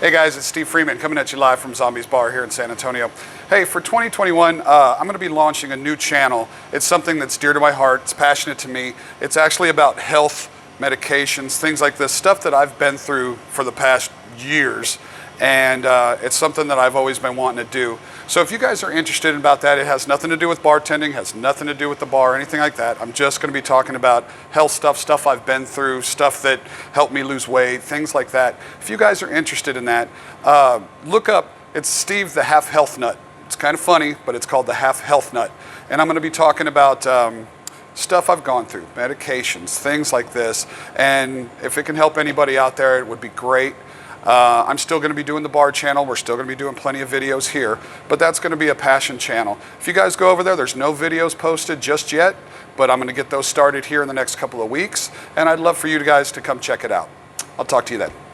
Hey guys, it's Steve Freeman coming at you live from Zombies Bar here in San Antonio. Hey, for 2021, I'm going to be launching a new channel. It's something that's dear to my heart. It's passionate to me. It's actually about health, medications, things like this, stuff that I've been through for the past years. And it's something that I've always been wanting to do. So if you guys are interested about that, it has nothing to do with bartending, has nothing to do with the bar, anything like that. I'm just going to be talking about health stuff, stuff I've been through, stuff that helped me lose weight, things like that. If you guys are interested in that, look up, it's Steve the Half Health Nut. It's kind of funny, but it's called the Half Health Nut. And I'm going to be talking about stuff I've gone through, medications, things like this. And if it can help anybody out there, it would be great. I'm still going to be doing the bar channel. We're still going to be doing plenty of videos here, but that's going to be a passion channel. If you guys go over there, there's no videos posted just yet, but I'm going to get those started here in the next couple of weeks, and I'd love for you guys to come check it out. I'll talk to you then.